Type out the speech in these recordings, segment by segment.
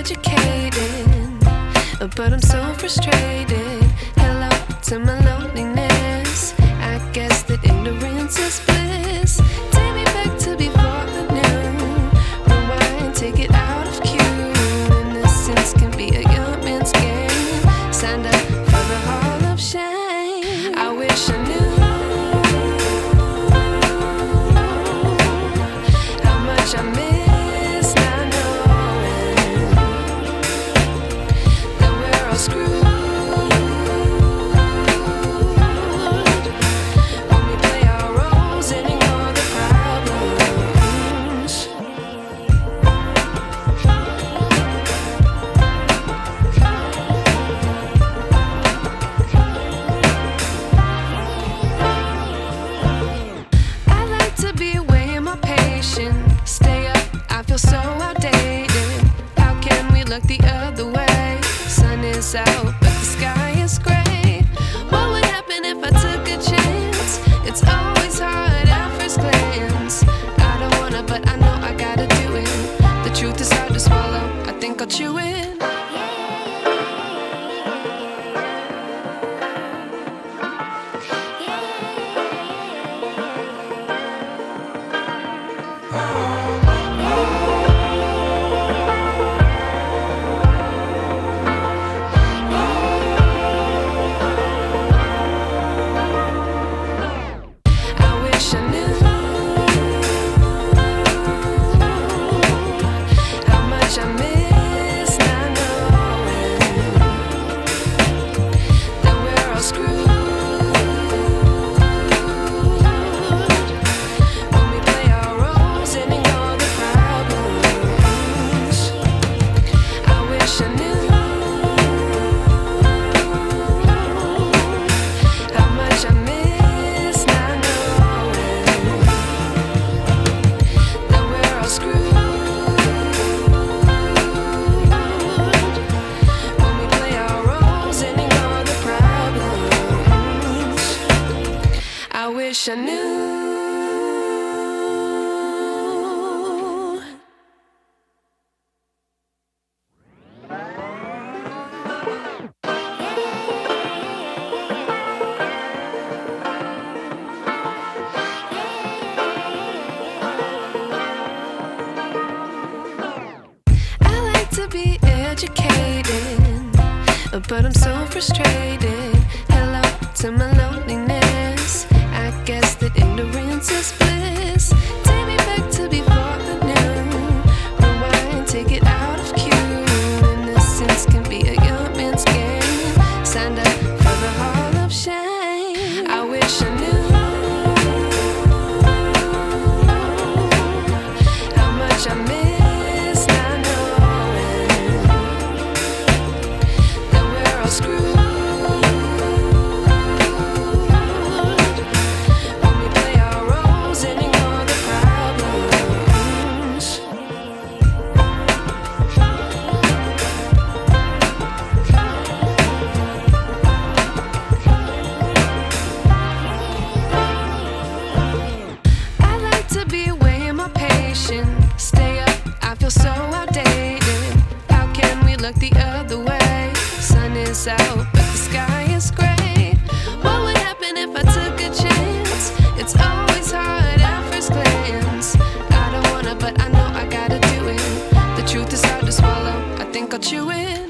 educated, but I'm so frustrated. Hello to my loneliness. I guess that ignorance is bliss. Take me back to before I knew. Rewind, take it out of cue. Innocence can be a young man's game. Signed up for the hall of shame. I wish I knew how much I miss not knowing that we're all screwed. Stay up, I feel so outdated. How can we look the other way? Sun is out, but the sky is gray. What would happen if I took a chance? It's always hard at first glance. I don't wanna, but I know I gotta do it. The truth is hard to swallow, I think I'll chew it. I wish I knew. I like to be educated, but I'm so frustrated. Hello to my loneliness. I guess that ignorance is bliss. Take me back to before I knew. Rewind, take it out of cue. Innocence can be a young man's game. Signed up for the hall of shame. I wish I knew how much I miss not knowing that we're all screwed. Stay up, I feel so outdated. How can we look the other way? Sun is out, but the sky is gray. What would happen if I took a chance? It's always hard at first glance. I don't wanna, but I know I gotta do it. The truth is hard to swallow, I think I'll chew it.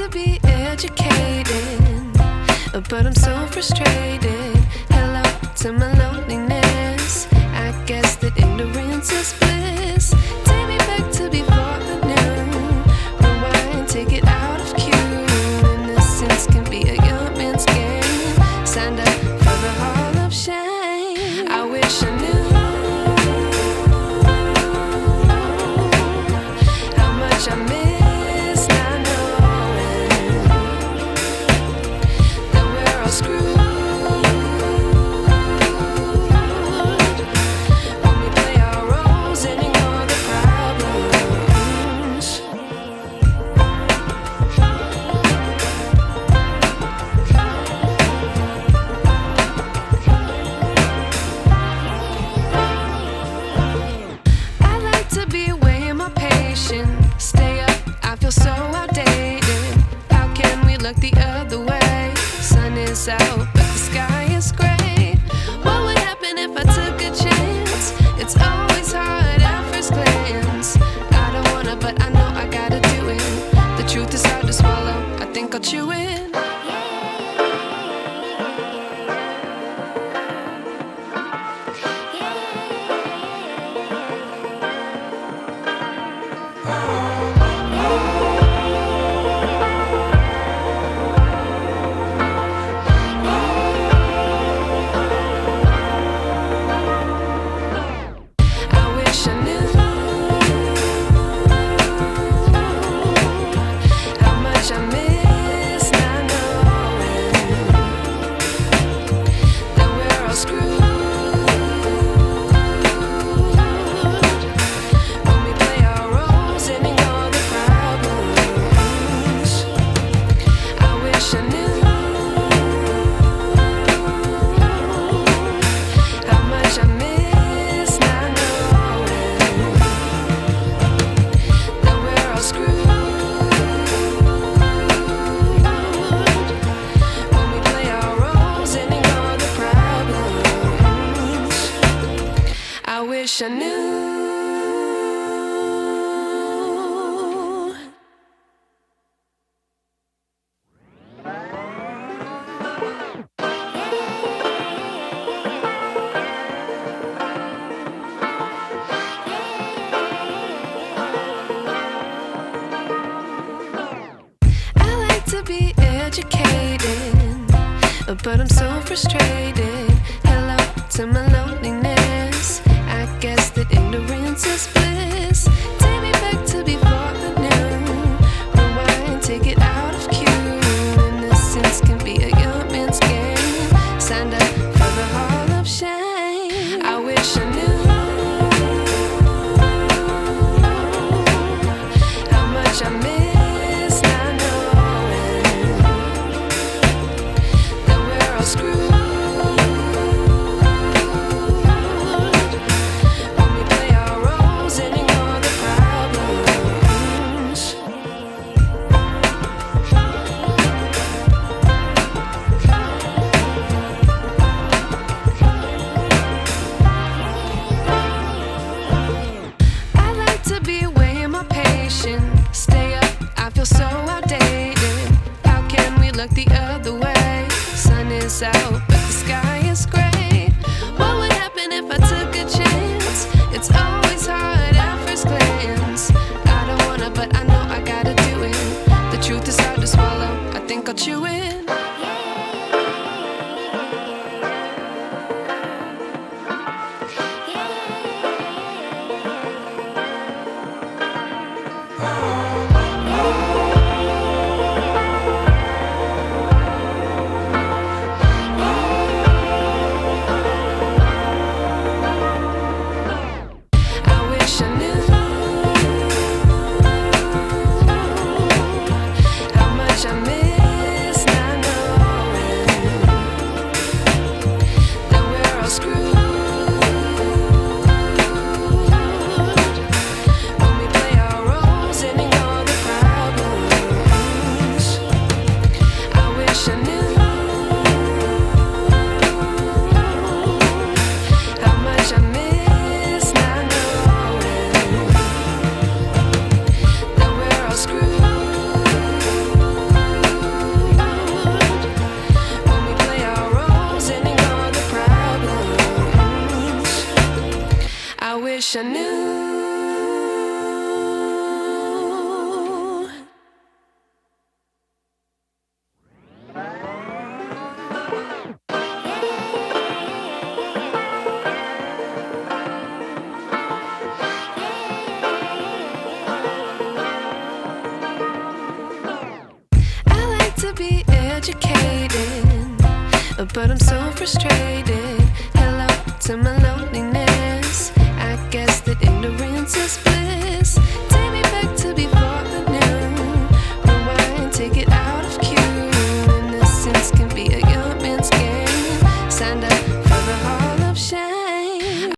to be educated, but I'm so frustrated. Hello to my loneliness. I guess that ignorance is bliss. Take me back to before I knew. Rewind, take it out of cue. Innocence can be a young man's game. Signed up for the hall of shame. I wish I knew how much I miss not knowing that we're all screwed when we play our roles and ignore the problems. I like to be weighing my patience. Stay up, I feel so outdated. How can we look the other way? Sun is out, but the sky is gray. What would happen if I took a chance? It's always hard at first glance. I don't wanna, but I know I gotta do it. The truth is hard to swallow, I think I'll chew it. I wish I knew how much I miss not knowing that we're all screwed when we play our roles and ignore the problems. I wish I knew how much I miss not knowing that we're all screwed when we play our roles and ignore the problems. I wish I knew. I like to be educated, but I'm so frustrated. Hello to my loneliness. I guess that ignorance is bliss. Take me back to before I knew. Rewind, take it out of cue. Innocence can be a young man's game. Signed up for the hall of shame. I wish I knew how much I miss not knowing that we're all screwed when we play our roles and ignore the problems. I like to be weighing my patience. Stay up, I feel so outdated. How can we look the other way? Sun is out, but the sky is gray. What would happen if I took a chance? It's always hard at first glance. I don't wanna, but I know I gotta do it. The truth is hard to swallow, I think I'll chew it. I wish I knew how much I miss not but I'm so frustrated. Hello to my